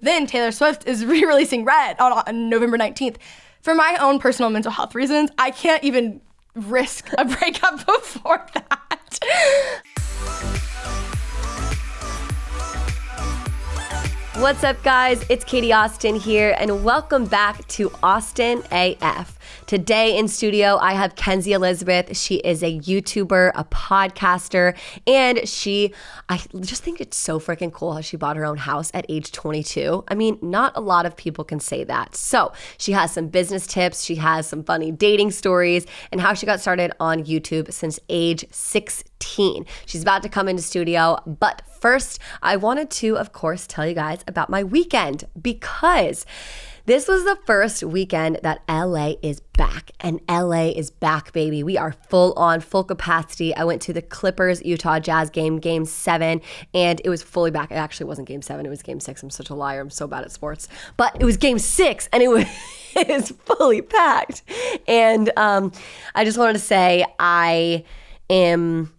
Then Taylor Swift is re-releasing Red on November 19th. For my own personal mental health reasons, I can't even risk a breakup before that. What's up, guys? It's Katie Austin here, and welcome back to Austin AF. Today in studio, I have Kenzie Elizabeth. She is a YouTuber, a podcaster, and I just think it's so freaking cool how she bought her own house at age 22. I mean, not a lot of people can say that. So she has some business tips, she has some funny dating stories, and how she got started on YouTube since age 16. She's about to come into studio, but first, I wanted to, of course, tell you guys about my weekend, because this was the first weekend that LA is back, and LA is back, baby. We are full on, full capacity. I went to the Clippers Utah Jazz game 7, and it was fully back. It actually wasn't game 7, it was game 6. I'm such a liar. I'm so bad at sports. But it was game 6, and it was fully packed. And I just wanted to say I am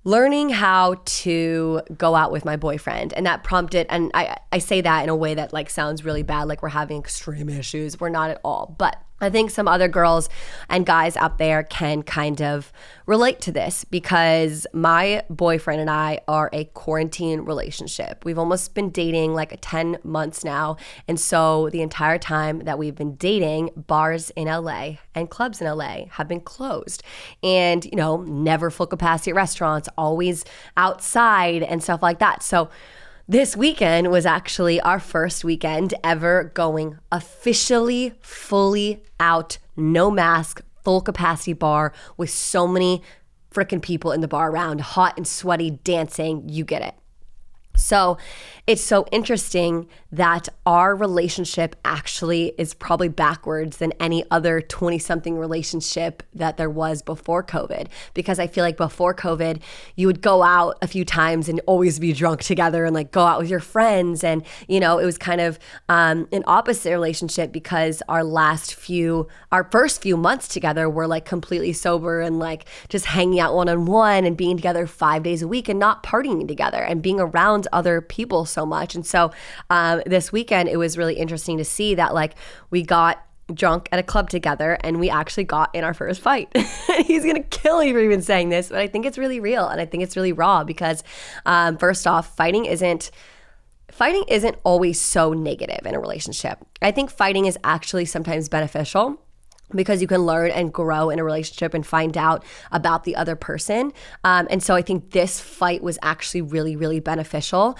learning how to go out with my boyfriend, and that prompted, and I say that in a way that like sounds really bad, like we're having extreme issues. We're not at all, but I think some other girls and guys out there can kind of relate to this, because my boyfriend and I are a quarantine relationship. We've almost been dating like 10 months now. And so the entire time that we've been dating, bars in LA and clubs in LA have been closed. And, you know, never full capacity restaurants, always outside and stuff like that. So this weekend was actually our first weekend ever going officially fully out, no mask, full capacity bar with so many freaking people in the bar around, hot and sweaty, dancing, you get it. So it's so interesting that our relationship actually is probably backwards than any other 20-something relationship that there was before COVID. Because I feel like before COVID, you would go out a few times and always be drunk together and like go out with your friends. And, you know, it was kind of an opposite relationship, because our first few months together were like completely sober and like just hanging out one-on-one and being together 5 days a week and not partying together and being around other people so much. And so this weekend, it was really interesting to see that like we got drunk at a club together and we actually got in our first fight. He's gonna kill me for even saying this, but I think it's really real and I think it's really raw, because first off, fighting isn't always so negative in a relationship. I think fighting is actually sometimes beneficial, because you can learn and grow in a relationship and find out about the other person. And so I think this fight was actually really, really beneficial.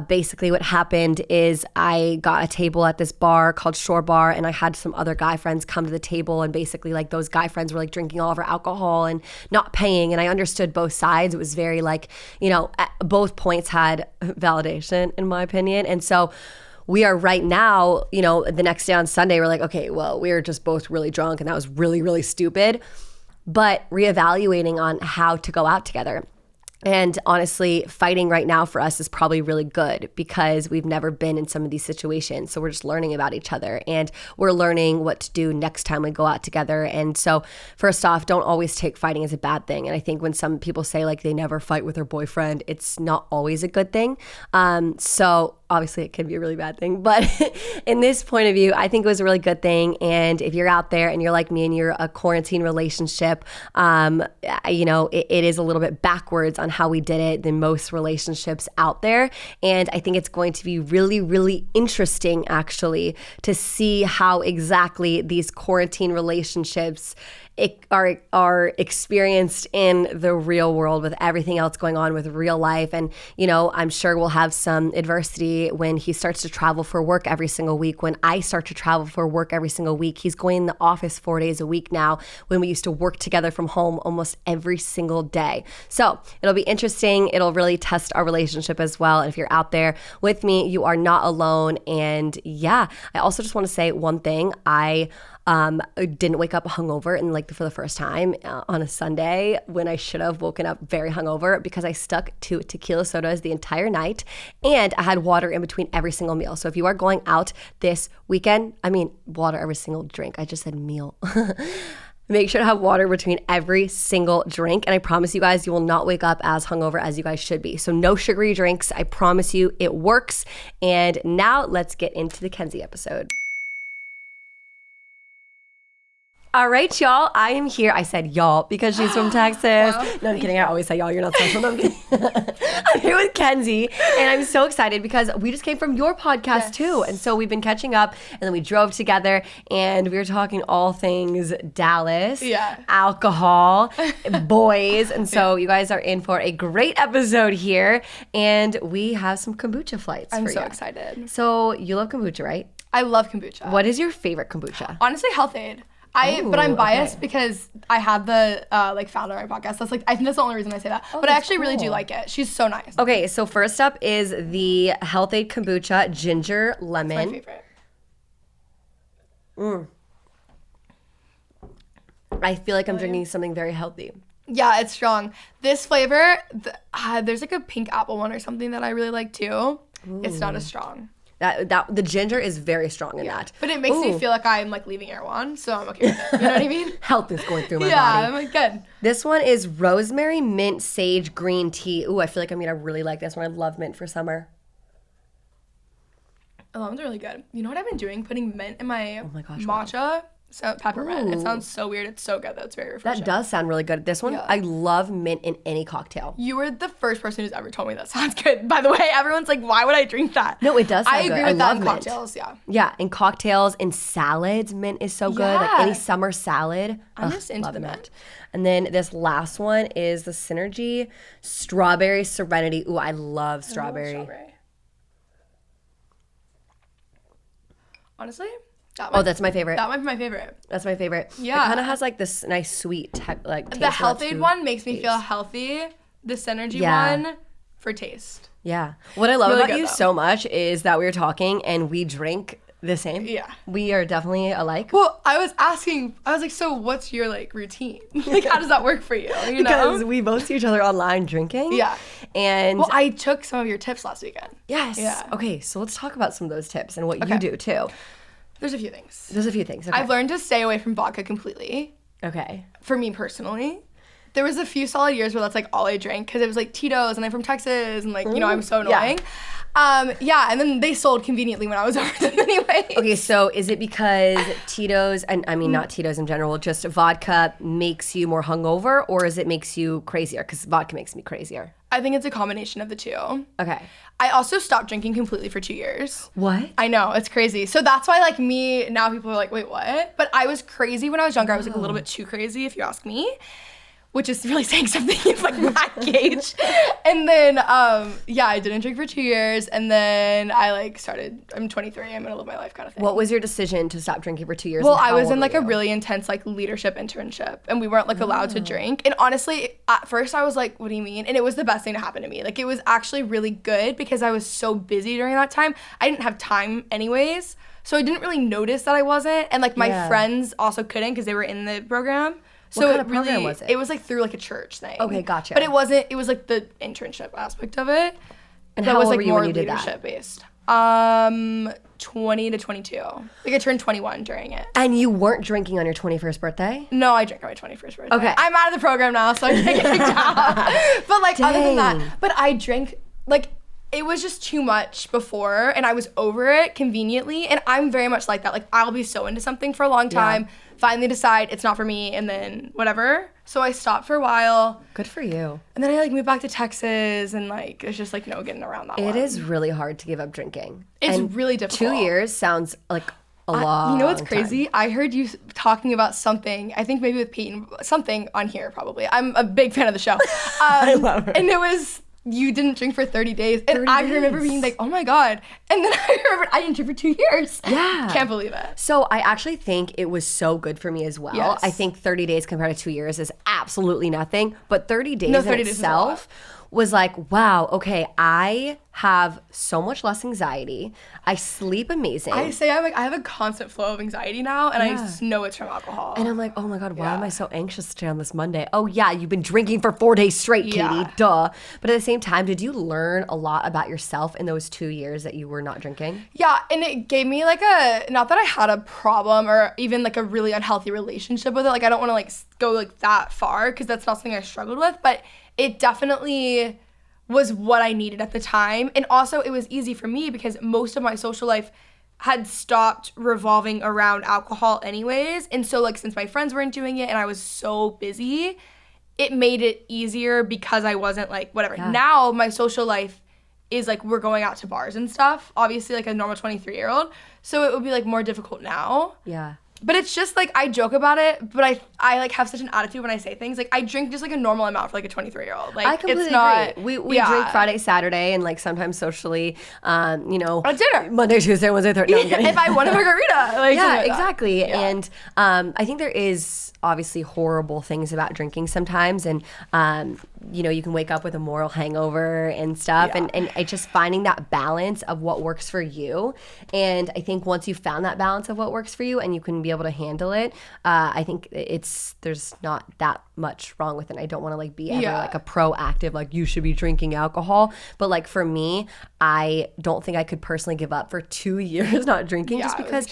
Basically what happened is I got a table at this bar called Shore Bar, and I had some other guy friends come to the table, and basically like those guy friends were like drinking all of our alcohol and not paying. And I understood both sides. It was very like, you know, both points had validation in my opinion. And so we are right now, you know, the next day on Sunday, we're like, okay, well, we were just both really drunk and that was really, really stupid, but reevaluating on how to go out together. And honestly, fighting right now for us is probably really good, because we've never been in some of these situations. So we're just learning about each other, and we're learning what to do next time we go out together. And so first off, don't always take fighting as a bad thing. And I think when some people say like they never fight with their boyfriend, it's not always a good thing. So obviously it can be a really bad thing, but in this point of view, I think it was a really good thing. And if you're out there and you're like me and you're a quarantine relationship, you know, it is a little bit backwards on how we did it than most relationships out there. And I think it's going to be really, really interesting actually to see how exactly these quarantine relationships are experienced in the real world, with everything else going on with real life. And, you know, I'm sure we'll have some adversity when he starts to travel for work every single week. When I start to travel for work every single week, he's going in the office 4 days a week now, when we used to work together from home almost every single day. So it'll be interesting. It'll really test our relationship as well. And if you're out there with me, you are not alone. And yeah, I also just want to say one thing. I didn't wake up hungover for the first time on a Sunday, when I should have woken up very hungover, because I stuck to tequila sodas the entire night, and I had water in between every single meal. So if you are going out this weekend, I mean water every single drink. I just said meal. Make sure to have water between every single drink. And I promise you guys, you will not wake up as hungover as you guys should be. So no sugary drinks. I promise you it works. And now let's get into the Kenzie episode. All right, y'all. I am here. I said y'all because she's from Texas. Wow. No, I'm kidding. I always say y'all. You're not special. No, I'm kidding. I'm here with Kenzie, and I'm so excited because we just came from your podcast too. And so we've been catching up, and then we drove together, and we were talking all things Dallas, alcohol, boys. And so you guys are in for a great episode here, and we have some kombucha flights for you. I'm so excited. So you love kombucha, right? I love kombucha. What is your favorite kombucha? Honestly, Health-Aid. But I'm biased because I had the founder of my podcast. That's I think that's the only reason I say that. But I actually really do like it. She's so nice. Okay, so first up is the Health-Aid Kombucha Ginger Lemon. It's my favorite. I feel like I'm drinking something very healthy. Yeah, it's strong. This flavor, there's a pink apple one or something that I really like too. It's not as strong. That the ginger is very strong in that. But it makes me feel like I'm leaving Erewhon, so I'm okay with it. You know what I mean? Health is going through my body. Yeah, I'm good. This one is rosemary mint sage green tea. Ooh, I feel like I'm gonna really like this one. I love mint for summer. Oh, that's really good. You know what I've been doing? Putting mint in my matcha. So peppermint. It sounds so weird. It's so good though. It's very refreshing. That does sound really good. This one, I love mint in any cocktail. You were the first person who's ever told me that sounds good. By the way, everyone's like, why would I drink that? No, it does sound good. I agree with that in mint. cocktails, Yeah, in cocktails, in salads, mint is so good. Like any summer salad. I'm just into the mint. And then this last one is the Synergy Strawberry Serenity. Ooh, I love strawberry. Honestly? That's my favorite. That might be my favorite. That's my favorite. Yeah. It kind of has this nice sweet taste. The Health-Aid one makes me feel healthy. The Synergy one for taste. Yeah. What I love about you so much is that we were talking and we drink the same. Yeah. We are definitely alike. Well, I was like, so what's your routine? How does that work for you? You know? Because we both see each other online drinking. Yeah. And well, I took some of your tips last weekend. Yes. Yeah. Okay, so let's talk about some of those tips and what you do too. There's a few things. Okay. I've learned to stay away from vodka completely. Okay. For me personally. There was a few solid years where that's all I drank because it was Tito's and I'm from Texas and I'm so annoying. And then they sold conveniently when I was over them anyway. Okay, so is it because Tito's, and I mean not Tito's in general, just vodka makes you more hungover, or is it makes you crazier? Because vodka makes me crazier. I think it's a combination of the two. Okay. I also stopped drinking completely for 2 years. What? I know, it's crazy. So that's why me, now people are like, wait, what? But I was crazy when I was younger. I was a little bit too crazy if you ask me. Which is really saying something in my gauge. And then, I didn't drink for 2 years. And then I started, I'm 23, I'm gonna live my life kind of thing. What was your decision to stop drinking for 2 years? Well, I was in a really intense leadership internship and we weren't allowed to drink. And honestly, at first I was like, what do you mean? And it was the best thing to happen to me. It was actually really good because I was so busy during that time. I didn't have time anyways. So I didn't really notice that I wasn't. And my friends also couldn't because they were in the program. So what kind of program was it? It was through a church thing. Okay, gotcha. But it wasn't. It was the internship aspect of it. And that how was old were you more when you did leadership that? based. 20 to 22. I turned 21 during it. And you weren't drinking on your 21st birthday? No, I drank on my 21st birthday. Okay. I'm out of the program now, so I can't get kicked out. But other than that, but I drank it was just too much before and I was over it conveniently. And I'm very much like that. I'll be so into something for a long time, finally decide it's not for me, and then whatever. So I stopped for a while. Good for you. And then I moved back to Texas and it's just no getting around that one. It is really hard to give up drinking. It's really difficult. 2 years sounds like a long You know what's crazy? time. I heard you talking about something, I think maybe with Pete, something on here probably. I'm a big fan of the show. I love her. And it was, you didn't drink for 30 days. And 30 I days. remember being oh my God. And then I remembered I didn't drink for 2 years. Yeah. Can't believe it. So I actually think it was so good for me as well. Yes. I think 30 days compared to 2 years is absolutely nothing. But 30 days 30 in days is a lot. itself was like, wow, okay, I have so much less anxiety. I sleep amazing. I say I have a constant flow of anxiety now, and I just know it's from alcohol. And I'm like, oh my God, why am I so anxious today on this Monday? Oh yeah, you've been drinking for 4 days straight, Katie, duh. But at the same time, did you learn a lot about yourself in those 2 years that you were not drinking? Yeah, and it gave me like not that I had a problem or even like a really unhealthy relationship with it. Like I don't want to like go like that far because that's not something I struggled with, but it definitely was what I needed at the time. And also it was easy for me because most of my social life had stopped revolving around alcohol anyways. And so like since my friends weren't doing it and I was so busy, it made it easier because I wasn't like whatever. Yeah. Now my social life is like we're going out to bars and stuff, obviously like a normal 23-year-old. So it would be like more difficult now. Yeah. But it's just like I joke about it, but I like have such an attitude when I say things. Like I drink just like a normal amount for like a 23-year-old. Like I completely it's not, agree. We drink Friday, Saturday, and like sometimes socially, you know, at dinner. Monday, Tuesday, Wednesday, Thursday. No, I'm kidding. If I want a margarita, like yeah, exactly. Yeah. And I think there is obviously horrible things about drinking sometimes, and you know, you can wake up with a moral hangover and stuff, and it's just finding that balance of what works for you. And I think once you've found that balance of what works for you and you can be able to handle it, I think there's not that much wrong with it. I don't want to like be ever like a proactive, like you should be drinking alcohol. But like for me, I don't think I could personally give up for 2 years not drinking just because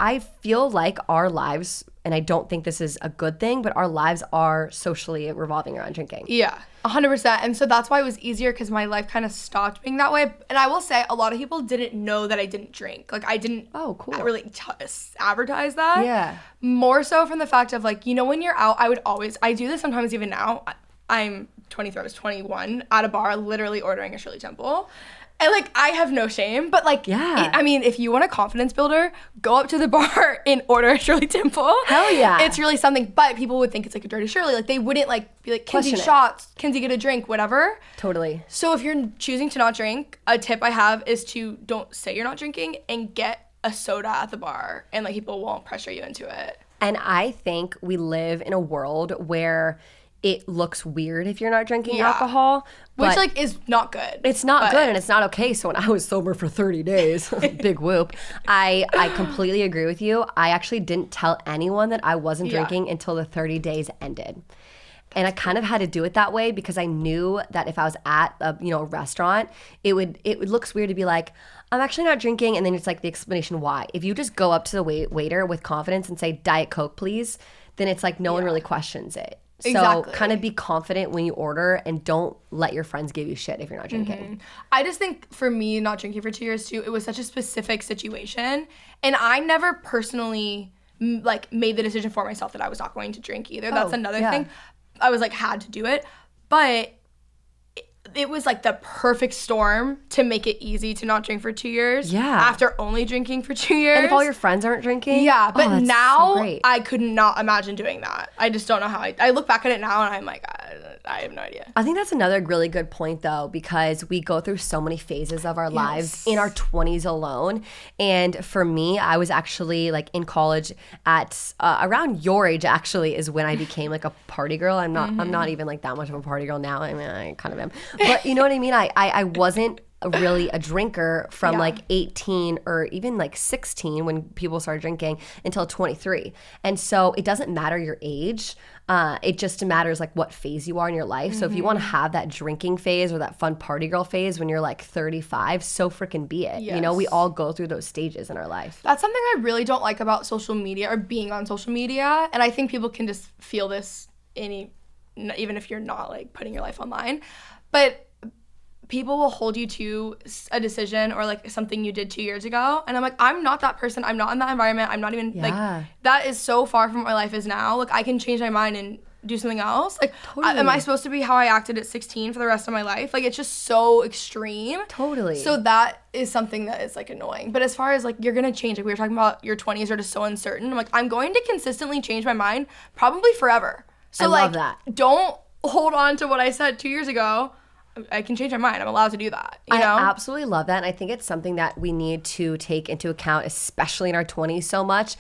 I feel like our lives, and I don't think this is a good thing, but our lives are socially revolving around drinking. Yeah, 100%. And so that's why it was easier because my life kind of stopped being that way. And I will say a lot of people didn't know that I didn't drink. Like I didn't really advertise that. Yeah. More so from the fact of like, you know, when you're out, I do this sometimes even now. I'm 23, I was 21 at a bar, literally ordering a Shirley Temple. And like, I have no shame, but like, I mean, if you want a confidence builder, go up to the bar and order a Shirley Temple. Hell yeah. It's really something, but people would think it's like a dirty Shirley. Like they wouldn't like be like, Kenzie shots, Kenzie get a drink, whatever. Totally. So if you're choosing to not drink, a tip I have is to don't say you're not drinking and get a soda at the bar, and like people won't pressure you into it. And I think we live in a world where it looks weird if you're not drinking alcohol. Which like is not good. It's not good and it's not okay. So when I was sober for 30 days, big whoop, I completely agree with you. I actually didn't tell anyone that I wasn't drinking until the 30 days ended. And I kind of had to do it that way because I knew that if I was at a restaurant, it would look weird to be like, I'm actually not drinking, and then it's like the explanation why. If you just go up to the waiter with confidence and say, Diet Coke, please, then it's like no one really questions it. So kind of be confident when you order and don't let your friends give you shit if you're not drinking. Mm-hmm. I just think for me, not drinking for 2 years too, it was such a specific situation. And I never personally like made the decision for myself that I was not going to drink either. That's another thing. I was like, had to do it. But it was like the perfect storm to make it easy to not drink for 2 years. Yeah. After only drinking for 2 years. And if all your friends aren't drinking. Yeah. But now I could not imagine doing that. I just don't know how I look back at it now and I'm like, I have no idea. I think that's another really good point though, because we go through so many phases of our lives in our 20s alone. And for me, I was actually like in college at around your age actually is when I became like a party girl. I'm not even like that much of a party girl now. I mean, I kind of am. But you know what I mean? I wasn't really a drinker from like 18 or even like 16 when people started drinking until 23. And so it doesn't matter your age. It just matters like what phase you are in your life. So if you want to have that drinking phase or that fun party girl phase when you're like 35, so freaking be it. Yes. You know, we all go through those stages in our life. That's something I really don't like about social media or being on social media. And I think people can just feel this even if you're not like putting your life online. But people will hold you to a decision or like something you did 2 years ago. And I'm like, I'm not that person. I'm not in that environment. I'm not even like, that is so far from what my life is now. Like I can change my mind and do something else. Like, am I supposed to be how I acted at 16 for the rest of my life? Like, it's just so extreme. Totally. So that is something that is like annoying. But as far as like, you're going to change, like we were talking about your 20s are just so uncertain. I'm like, I'm going to consistently change my mind probably forever. So I love that. Don't hold on to what I said 2 years ago. I can change my mind. I'm allowed to do that. You know? I absolutely love that. And I think it's something that we need to take into account, especially in our 20s so much.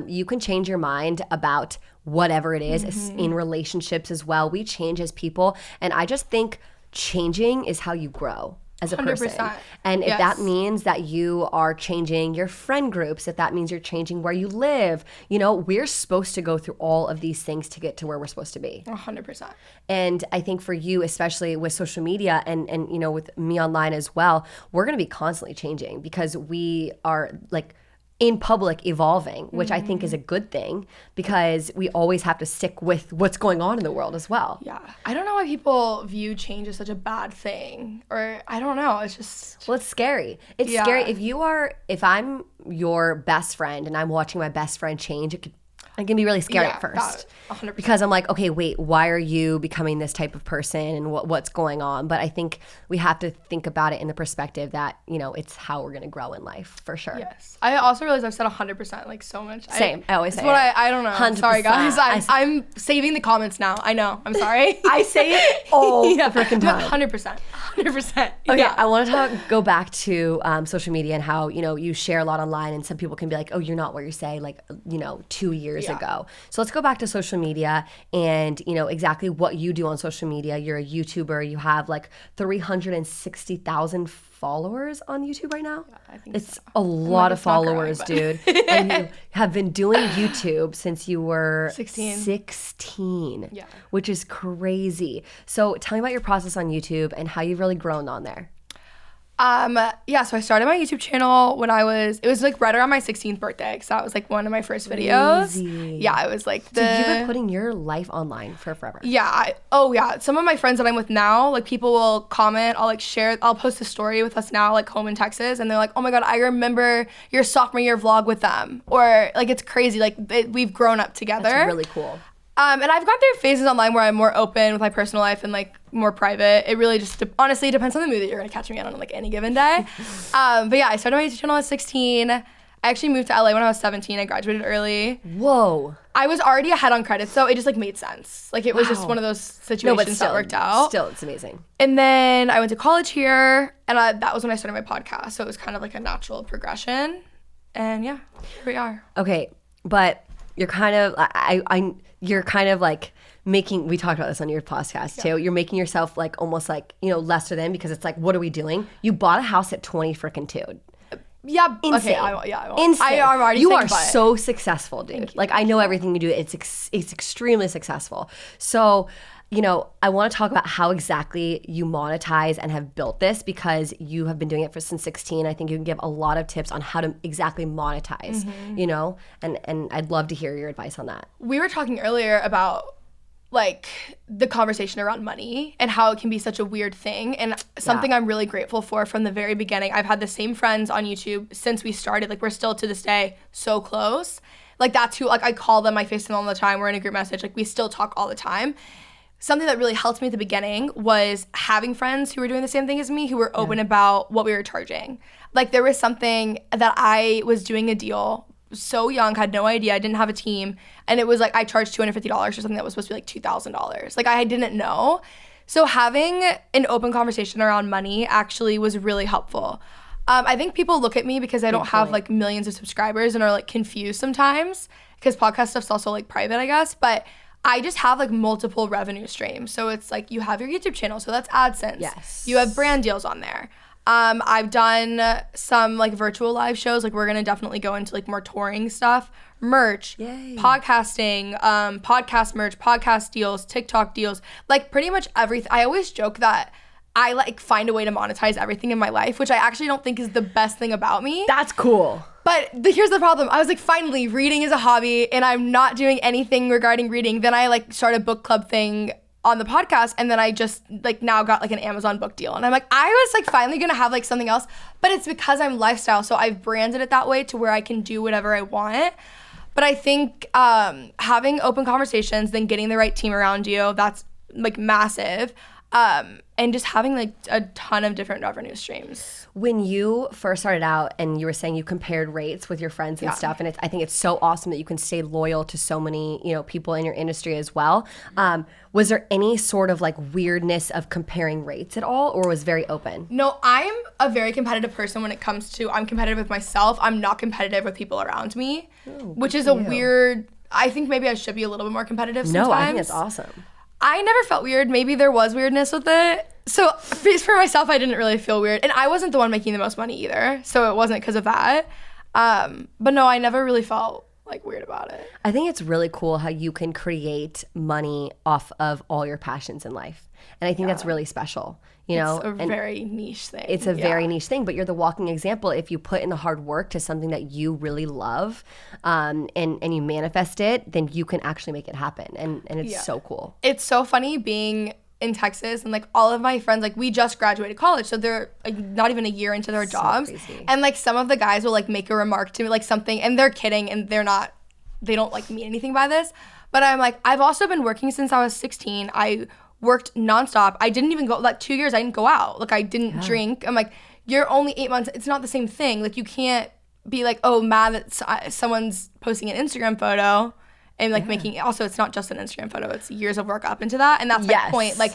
You can change your mind about whatever it is in relationships as well. We change as people. And I just think changing is how you grow as a person. 100%. And if that means that you are changing your friend groups, if that means you're changing where you live, we're supposed to go through all of these things to get to where we're supposed to be. 100%. And I think for you, especially with social media and with me online as well, we're going to be constantly changing because we are like in public evolving, which I think is a good thing because we always have to stick with what's going on in the world as well. Yeah. I don't know why people view change as such a bad thing, or I don't know. It's just... Well, it's scary. It's scary. If I'm your best friend and I'm watching my best friend change, it can be really scary at first. 100%. Because I'm like, okay, wait, why are you becoming this type of person and what's going on? But I think we have to think about it in the perspective that, it's how we're going to grow in life for sure. Yes. I also realized I've said 100% like so much. Same. I always say it. I don't know. 100%. Sorry, guys. I'm saving the comments now. I know. I'm sorry. I say it all the freaking time. 100%. 100%. Okay, yeah. I want to go back to social media and how, you share a lot online and some people can be like, oh, you're not what you say 2 years ago. So let's go back to social media and, exactly what you do on social media. You're a YouTuber. You have like 360,000 followers on YouTube right now. Yeah, I think it's a lot of followers, dude. And you have been doing YouTube since you were 16. Yeah. Which is crazy. So tell me about your process on YouTube and how you've really grown on there. So I started my YouTube channel when it was like right around my 16th birthday, because that was like one of my first videos. Crazy. Yeah, it was like So you've been putting your life online for forever. Yeah. Some of my friends that I'm with now, like people will comment, I'll like share, I'll post a story with us now, like home in Texas, and they're like, oh my God, I remember your sophomore year vlog with them. Or like, it's crazy. Like we've grown up together. That's really cool. And I've gone through phases online where I'm more open with my personal life and like more private. It really just honestly depends on the mood that you're gonna catch me on like any given day. But yeah, I started my YouTube channel at 16. I actually moved to LA when I was 17. I graduated early. Whoa. I was already ahead on credits, so it just like made sense. Like it was just one of those situations that worked out. Still, it's amazing. And then I went to college here, and that was when I started my podcast. So it was kind of like a natural progression. And yeah, here we are. Okay, but you're kind of you're kind of like making, we talked about this on your podcast too, you're making yourself like almost like, lesser than, because it's like, what are we doing? You bought a house at 20-2. Yeah. Insane. Okay. I won't. Insane. I'm already you saying are so successful, dude. Like I know everything you do. It's extremely successful. So, I want to talk about how exactly you monetize and have built this, because you have been doing it since 16. I think you can give a lot of tips on how to exactly monetize, and I'd love to hear your advice on that. We were talking earlier about like the conversation around money and how it can be such a weird thing, and something I'm really grateful for from the very beginning. I've had the same friends on YouTube since we started. Like we're still to this day so close. Like that's who, like I call them, I FaceTime them all the time. We're in a group message. Like we still talk all the time. Something that really helped me at the beginning was having friends who were doing the same thing as me, who were open about what we were charging. Like there was something that I was doing a deal, so young, had no idea, I didn't have a team, and it was like I charged $250 for something that was supposed to be like $2,000. Like I didn't know. So having an open conversation around money actually was really helpful. I think people look at me because I don't have like millions of subscribers and are like confused sometimes, because podcast stuff's also like private, I guess, but I just have like multiple revenue streams. So it's like you have your YouTube channel, so that's AdSense. Yes. You have brand deals on there. I've done some like virtual live shows. Like we're gonna definitely go into like more touring stuff, merch, podcasting, podcast merch, podcast deals, TikTok deals, like pretty much everything. I always joke that I like find a way to monetize everything in my life, which I actually don't think is the best thing about me. That's cool. But here's the problem. I was like, finally, reading is a hobby and I'm not doing anything regarding reading. Then I like start a book club thing on the podcast, and then I just like now got like an Amazon book deal. And I'm like, I was like finally gonna have like something else, but it's because I'm lifestyle. So I've branded it that way to where I can do whatever I want. But I think having open conversations, then getting the right team around you, that's like massive. And just having like a ton of different revenue streams. When you first started out and you were saying you compared rates with your friends and stuff, and I think it's so awesome that you can stay loyal to so many, people in your industry as well. Was there any sort of like weirdness of comparing rates at all, or was it very open? No, I'm a very competitive person when it comes to, I'm competitive with myself. I'm not competitive with people around me, which is a weird, I think maybe I should be a little bit more competitive sometimes. No, I think it's awesome. I never felt weird. Maybe there was weirdness with it. So for myself, I didn't really feel weird. And I wasn't the one making the most money either. So it wasn't because of that. But no, I never really felt like weird about it. I think it's really cool how you can create money off of all your passions in life. And I think that's really special. You know, it's a very niche thing. It's a very niche thing, but you're the walking example. If you put in the hard work to something that you really love, and you manifest it, then you can actually make it happen. And it's so cool. It's so funny being in Texas, and like all of my friends, like we just graduated college, so they're like not even a year into their jobs. Crazy. And like some of the guys will like make a remark to me, like something, and they're kidding, and they don't like mean anything by this. But I'm like, I've also been working since I was 16. I worked nonstop. I didn't even go, like 2 years I didn't go out. Like I didn't drink. I'm like, you're only 8 months. It's not the same thing. Like you can't be like, oh, mad that someone's posting an Instagram photo and like making, also it's not just an Instagram photo. It's years of work up into that. And that's my point. Like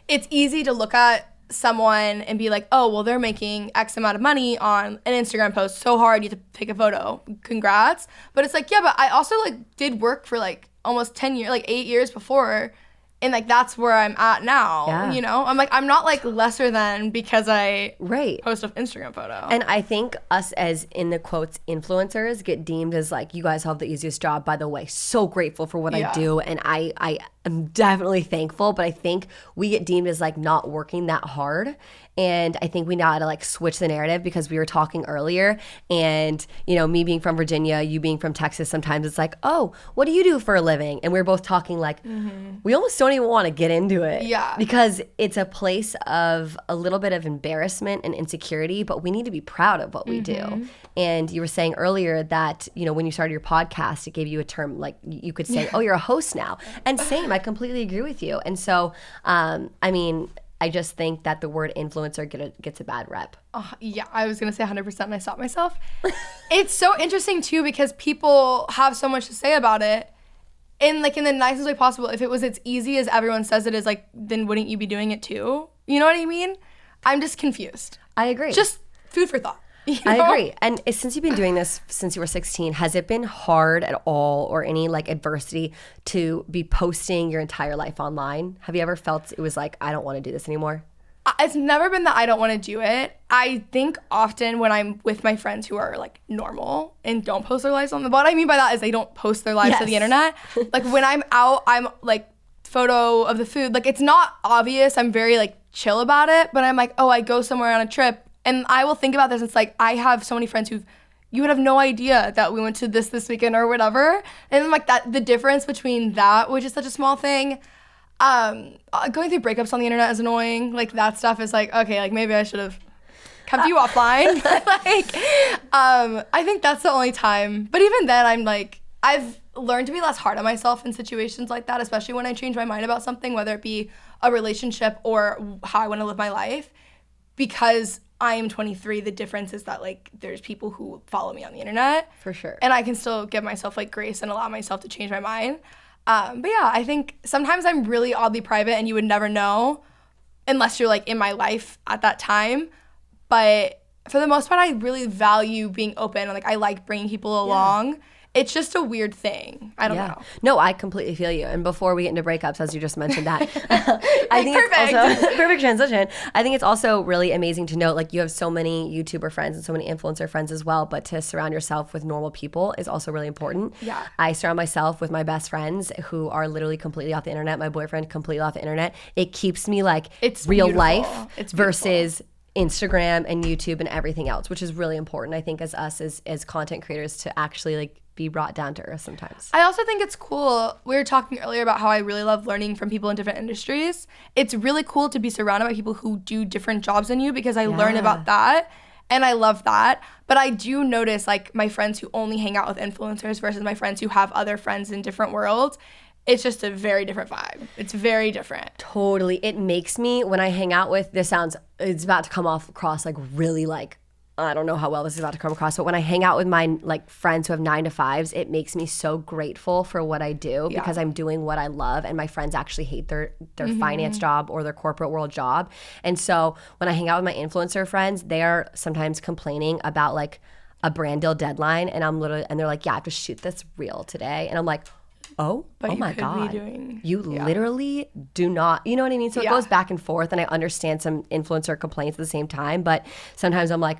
it's easy to look at someone and be like, oh, well, they're making X amount of money on an Instagram post. So hard, you have to take a photo. Congrats. But it's like, yeah, but I also like did work for like almost 10 years, like 8 years before. And like that's where I'm at now, you know? I'm like, I'm not like lesser than because I post an Instagram photo. And I think us as, in the quotes, influencers get deemed as like, you guys have the easiest job, by the way. So grateful for what I do. And I am definitely thankful, but I think we get deemed as like not working that hard. And I think we know how to like switch the narrative, because we were talking earlier, and you know, me being from Virginia, you being from Texas, sometimes it's like, oh, what do you do for a living? And we were both talking like, we almost don't even want to get into it. Yeah. Because it's a place of a little bit of embarrassment and insecurity, but we need to be proud of what we do. And you were saying earlier that, you know, when you started your podcast, it gave you a term, like you could say, oh, you're a host now. And same, I completely agree with you. And so, I mean, I just think that the word influencer gets a bad rep. Yeah, I was going to say 100% and I stopped myself. It's so interesting too, because people have so much to say about it. And like in the nicest way possible. If it was as easy as everyone says it is, like, then wouldn't you be doing it too? You know what I mean? I'm just confused. I agree. Just food for thought. You know? I agree. And since you've been doing this since you were 16, has it been hard at all, or any like adversity, to be posting your entire life online? Have you ever felt it was like, I don't want to do this anymore? It's never been that I don't want to do it. I think often when I'm with my friends who are like normal and don't post their lives on what I mean by that is they don't post their lives to the internet. Like when I'm out, I'm like, photo of the food. Like it's not obvious. I'm very like chill about it, but I'm like, oh, I go somewhere on a trip. And I will think about this. It's like, I have so many friends you would have no idea that we went to this weekend or whatever. And like that, the difference between that, which is such a small thing, going through breakups on the internet is annoying. Like that stuff is like, okay, like maybe I should have kept you offline. Like, I think that's the only time. But even then, I'm like, I've learned to be less hard on myself in situations like that, especially when I change my mind about something, whether it be a relationship or how I want to live my life. Because I am 23, the difference is that like there's people who follow me on the internet. For sure. And I can still give myself like grace and allow myself to change my mind. But yeah, I think sometimes I'm really oddly private and you would never know unless you're like in my life at that time. But for the most part, I really value being open and like I like bringing people along. It's just a weird thing. I don't know. No, I completely feel you. And before we get into breakups, as you just mentioned that, I think perfect. It's also perfect transition. I think it's also really amazing to note, like, you have so many YouTuber friends and so many influencer friends as well, but to surround yourself with normal people is also really important. Yeah. I surround myself with my best friends who are literally completely off the internet. My boyfriend completely off the internet. It keeps me like it's real beautiful. life it's versus Instagram and YouTube and everything else, which is really important, I think, as content creators, to actually like be brought down to earth sometimes. I also think it's cool. We were talking earlier about how I really love learning from people in different industries. It's really cool to be surrounded by people who do different jobs than you, because I learn about that and I love that. But I do notice like my friends who only hang out with influencers versus my friends who have other friends in different worlds. It's just a very different vibe. It's very different. Totally. It makes me, when I hang out with, it's about to come across like really like, I don't know how well this is about to come across, but when I hang out with my like friends who have 9-to-5s, it makes me so grateful for what I do because I'm doing what I love, and my friends actually hate their finance job or their corporate world job. And so when I hang out with my influencer friends, they are sometimes complaining about like a brand deal deadline, and they're like, yeah, I have to shoot this reel today. And I'm like, Oh you my could God. be doing. You literally do not, you know what I mean? So it goes back and forth, and I understand some influencer complaints at the same time, but sometimes I'm like,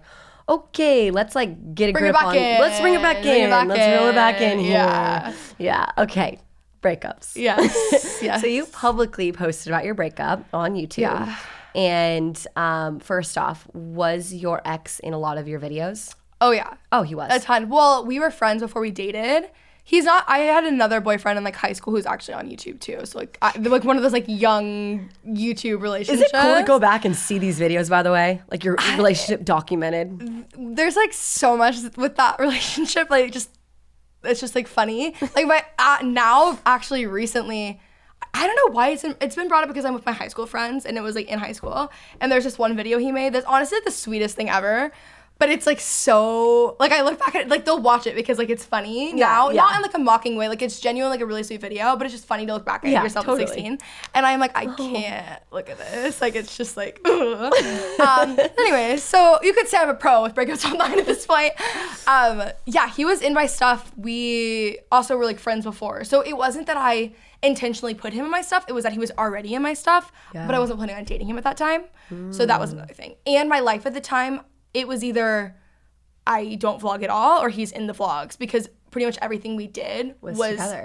okay, let's like get a grip on, let's bring it back in. Let's reel it back in here. Yeah. Okay. Breakups. Yes. Yes. So you publicly posted about your breakup on YouTube. Yeah. And first off, was your ex in a lot of your videos? Oh, yeah. Oh, he was. A ton. Well, we were friends before we dated. He's not. I had another boyfriend in like high school who's actually on YouTube too. So like, like one of those like young YouTube relationships. Is it cool to go back and see these videos? By the way, like your relationship documented. There's like so much with that relationship. Like it's just like funny. Like my now actually recently, I don't know why it's been brought up because I'm with my high school friends and it was like in high school, and there's this one video he made that's honestly the sweetest thing ever. But it's like so, like I look back at it, like they'll watch it because like it's funny now, not in like a mocking way, like it's genuinely like a really sweet video, but it's just funny to look back at yourself at 16. And I'm like, I can't look at this, like it's just like, anyway, so you could say I'm a pro with breakups online at this point. Yeah, he was in my stuff. We also were like friends before. So it wasn't that I intentionally put him in my stuff, it was that he was already in my stuff, but I wasn't planning on dating him at that time. So that was another thing. And my life at the time, it was either I don't vlog at all or he's in the vlogs, because pretty much everything we did was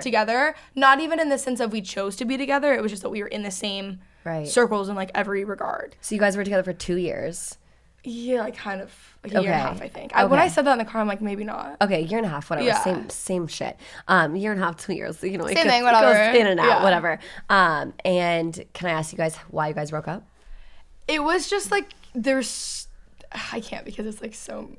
together. Not even in the sense of we chose to be together. It was just that we were in the same circles in like every regard. So you guys were together for 2 years? Yeah, like kind of like a year and a half, I think. When I said that in the car, I'm like, maybe not. Okay, year and a half, whatever. Yeah. Same shit. Year and a half, 2 years. You know, same thing, whatever. It goes in and out, whatever. And can I ask you guys why you guys broke up? It was just like I can't because it's like so.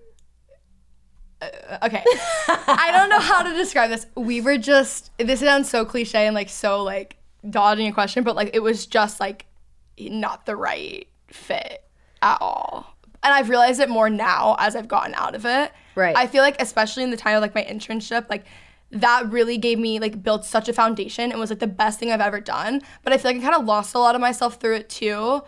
Okay, I don't know how to describe this. We were just. This sounds so cliche and like so like dodging a question, but like it was just like not the right fit at all. And I've realized it more now as I've gotten out of it. Right. I feel like especially in the time of like my internship, like that really gave me like built such a foundation and was like the best thing I've ever done. But I feel like I kind of lost a lot of myself through it too.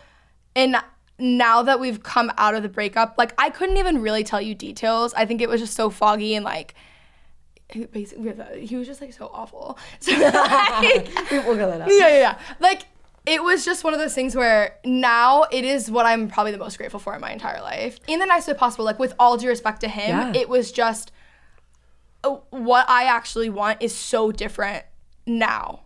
And now that we've come out of the breakup, like I couldn't even really tell you details. I think it was just so foggy and like basically he was just like so awful. So like, we'll go that up. Yeah. Like it was just one of those things where now it is what I'm probably the most grateful for in my entire life. In the nicest way possible, like with all due respect to him, it was just what I actually want is so different now.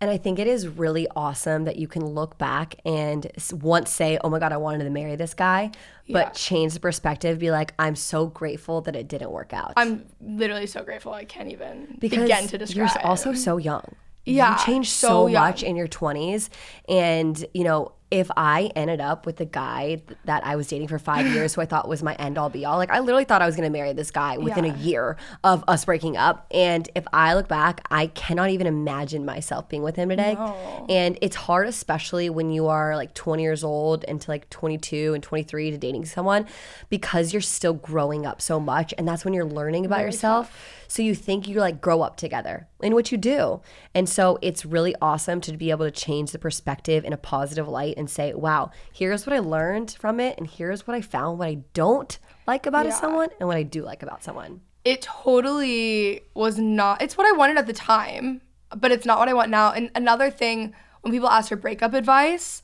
And I think it is really awesome that you can look back and once say, oh my God, I wanted to marry this guy, but change the perspective, be like, I'm so grateful that it didn't work out. I'm literally so grateful. I can't even begin to describe. You're also so young. Yeah. You changed so much in your 20s. And, you know, if I ended up with the guy that I was dating for 5 years, who I thought was my end all be all, like I literally thought I was going to marry this guy within a year of us breaking up. And if I look back, I cannot even imagine myself being with him today. No. And it's hard, especially when you are like 20 years old and to like 22 and 23 to dating someone, because you're still growing up so much. And that's when you're learning about yourself. Tough. So you think you like grow up together, in which you do. And so it's really awesome to be able to change the perspective in a positive light and say, wow, here's what I learned from it. And here's what I found, what I don't like about someone and what I do like about someone. It totally was not, it's what I wanted at the time, but it's not what I want now. And another thing, when people ask for breakup advice,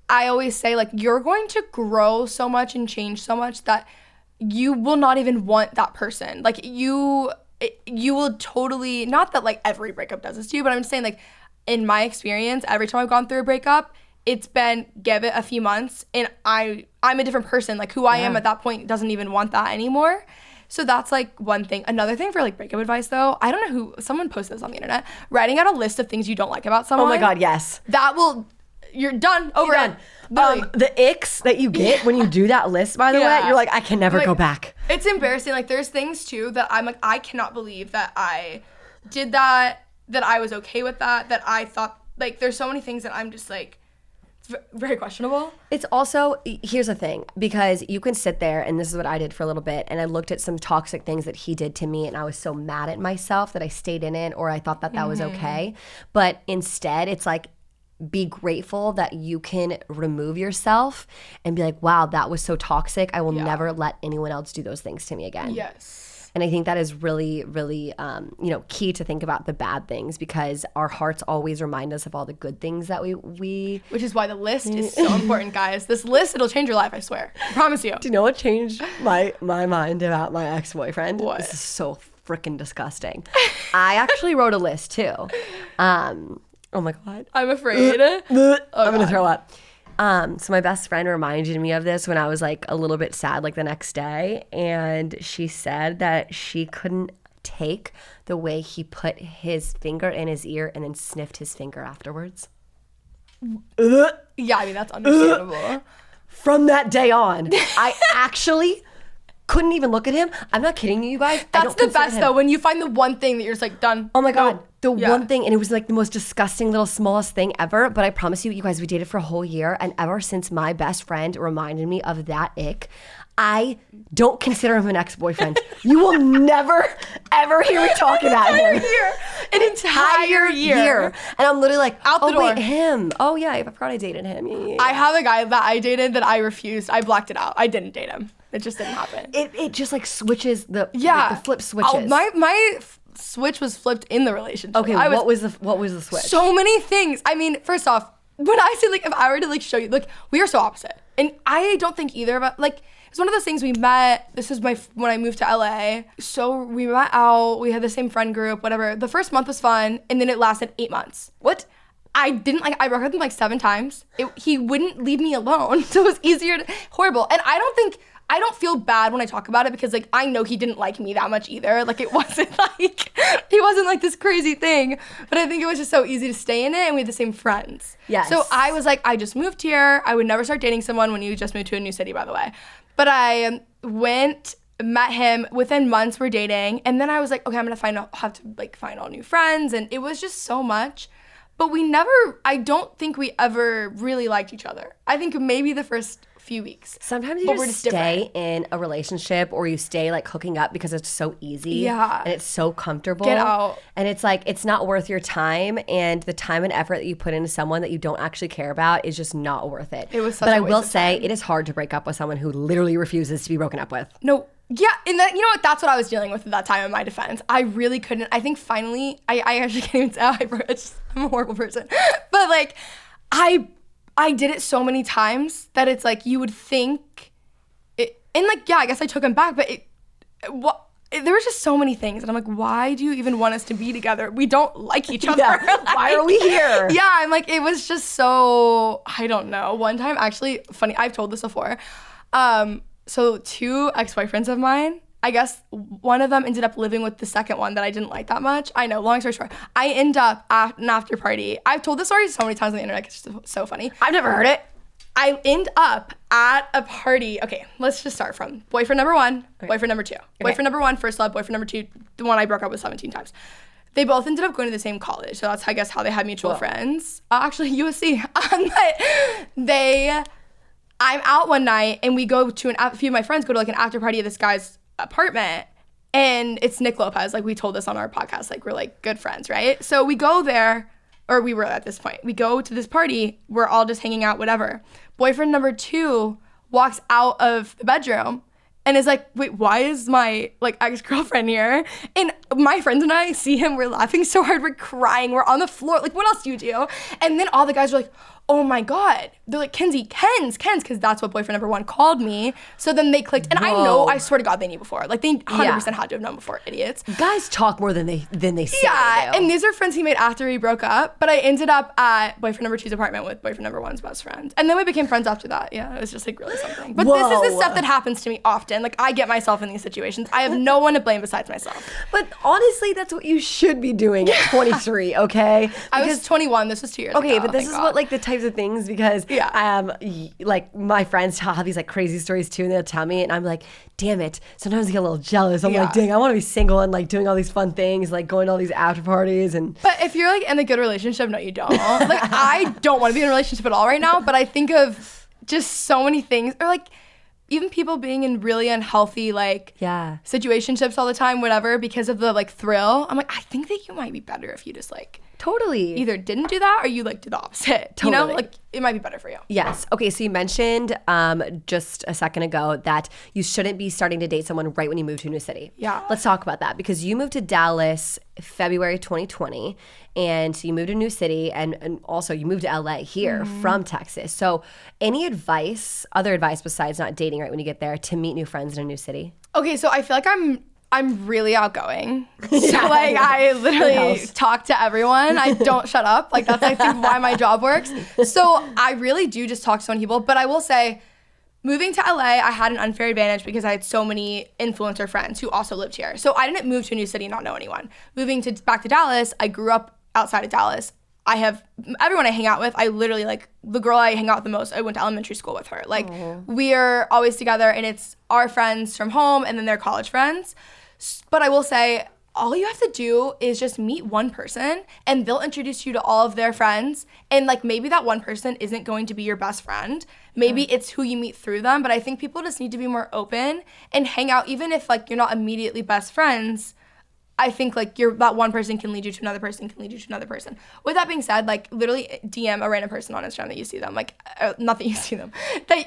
I always say like, you're going to grow so much and change so much that you will not even want that person. Like you will totally, not that like every breakup does this to you, but I'm just saying like in my experience, every time I've gone through a breakup, it's been give it a few months and I'm a different person. Like who I am at that point doesn't even want that anymore. So that's like one thing. Another thing for like breakup advice though, I don't know who, someone posted this on the internet, writing out a list of things you don't like about someone. Oh my God, yes. You're done, over. You're done. The icks that you get when you do that list, by the way, you're like, I can never go back. It's embarrassing. Like there's things too that I'm like, I cannot believe that I did that I was okay with that I thought, like there's so many things that I'm just like, it's very questionable. It's also, here's the thing, because you can sit there, and this is what I did for a little bit, and I looked at some toxic things that he did to me, and I was so mad at myself that I stayed in it, or I thought that was okay. But instead, it's like, be grateful that you can remove yourself and be like, wow, that was so toxic. I will never let anyone else do those things to me again. Yes. And I think that is really, really, key to think about the bad things, because our hearts always remind us of all the good things that we. Which is why the list is so important, guys. This list, it'll change your life, I swear. I promise you. Do you know what changed my mind about my ex-boyfriend? What? This is so freaking disgusting. I actually wrote a list too. Oh my God. I'm afraid. I'm going to throw up. So my best friend reminded me of this when I was like a little bit sad, like the next day. And she said that she couldn't take the way he put his finger in his ear and then sniffed his finger afterwards. Yeah, I mean, that's understandable. From that day on, I actually couldn't even look at him. I'm not kidding you guys. That's the best though, when you find the one thing that you're just like, done. Oh my God. The one thing, and it was like the most disgusting little smallest thing ever. But I promise you guys, we dated for a whole year. And ever since my best friend reminded me of that ick, I don't consider him an ex-boyfriend. You will never, ever hear me talk about him. An entire year. And I'm literally like, out the door. Wait, him. Oh yeah, I forgot I dated him. Yeah. I have a guy that I dated that I refused. I blocked it out. I didn't date him. It just didn't happen. It just like switches the flip switches. Oh, my switch was flipped in the relationship. Okay, what was the switch? So many things. I mean, first off, when I say like, if I were to like show you, like, we are so opposite, and I don't think either of us, like, it's one of those things. We met. This is when I moved to LA. So we met out. We had the same friend group. Whatever. The first month was fun, and then it lasted 8 months. What? I broke up with him like 7 times. He wouldn't leave me alone, so it was horrible. And I don't feel bad when I talk about it, because like I know he didn't like me that much either. Like it wasn't like this crazy thing, but I think it was just so easy to stay in it, and we had the same friends. Yes. So I was like, I just moved here. I would never start dating someone when you just moved to a new city, by the way. But I met him, within months we're dating, and then I was like, okay, I'm gonna have to find all new friends, and it was just so much. But I don't think we ever really liked each other. I think maybe the first few weeks. Sometimes you just stay in a relationship, or you stay like hooking up because it's so easy. Yeah. And it's so comfortable. Get out. And it's like, it's not worth your time, and the time and effort that you put into someone that you don't actually care about is just not worth it. It was such But a I waste will of say, time. it is hard to break up with someone who literally refuses to be broken up with. No. Yeah, and that, you know what, that's what I was dealing with at that time in my defense. I really couldn't. I think finally, I actually can't even tell. I'm a horrible person. But like, I did it so many times that it's like, you would think it, and like, yeah, I guess I took him back, but there were just so many things, and I'm like, why do you even want us to be together? We don't like each other. Yeah. Why are we here? Yeah, I'm like, it was just so, I don't know. One time, actually, funny, I've told this before. So 2 ex-boyfriends of mine, I guess one of them ended up living with the second one that I didn't like that much. I know, long story short. I end up at an after party. I've told this story so many times on the internet. It's just so funny. I've never heard it. I end up at a party. Okay, let's just start from boyfriend number 1, okay. Boyfriend number 2. Okay. Boyfriend number 1, first love. Boyfriend number 2, the one I broke up with 17 times. They both ended up going to the same college. So that's, I guess, how they had mutual friends. Actually, USC. But I'm out one night, and we go to a few of my friends go to like an after party at this guy's apartment, and it's Nick Lopez. Like, we told this on our podcast, like, we're like good friends, right? So we go there, or we were at this point. We go to this party, we're all just hanging out, whatever. Boyfriend number 2 walks out of the bedroom and is like, wait, why is my like ex-girlfriend here? And my friends and I see him, we're laughing so hard, we're crying, we're on the floor, like, what else do you do? And then all the guys are like, oh my God. They're like, Kenzie, Ken's, because that's what boyfriend number 1 called me. So then they clicked, and Whoa. I swear to God, they knew before. Like, they 100% had to have known before, idiots. Guys talk more than they say they do. Yeah, and these are friends he made after we broke up, but I ended up at boyfriend number 2's apartment with boyfriend number 1's best friend. And then we became friends after that. Yeah, it was just like really something. But this is the stuff that happens to me often. Like, I get myself in these situations. I have no one to blame besides myself. But honestly, that's what you should be doing at 23, okay? I was 21. This was 2 years ago. Okay, but this is what, like, the types of things, because like, my friends have these like crazy stories too, and they'll tell me, and I'm like, damn it. Sometimes I get a little jealous. I'm like, dang, I want to be single and like doing all these fun things, like going to all these after parties. And but if you're like in a good relationship, no, you don't. Like, I don't want to be in a relationship at all right now, but I think of just so many things, or like even people being in really unhealthy like situationships all the time, whatever, because of the like thrill. I'm like, I think that you might be better if you just like Totally. either didn't do that or you like do the opposite. You know, Totally. like it might be better for you. Yes. Okay, so you mentioned just a second ago that you shouldn't be starting to date someone right when you move to a new city. Yeah. Let's talk about that, because you moved to Dallas February 2020, and so you moved to a new city, and also you moved to LA here from Texas. So any other advice besides not dating right when you get there to meet new friends in a new city? Okay, so I feel like I'm really outgoing. So like I literally talk to everyone. I don't shut up. Like that's I think why my job works. So I really do just talk to so many people. But I will say, moving to LA, I had an unfair advantage because I had so many influencer friends who also lived here. So I didn't move to a new city and not know anyone. Moving back to Dallas, I grew up outside of Dallas. I have everyone I hang out with. I literally like the girl I hang out with the most. I went to elementary school with her. Like we are always together, and it's our friends from home and then their college friends. But I will say, all you have to do is just meet one person and they'll introduce you to all of their friends. And like maybe that one person isn't going to be your best friend. Maybe it's who you meet through them. But I think people just need to be more open and hang out, even if like you're not immediately best friends. I think like that one person can lead you to another person, can lead you to another person. With that being said, like literally DM a random person on Instagram that you see them. Like, not that you see them.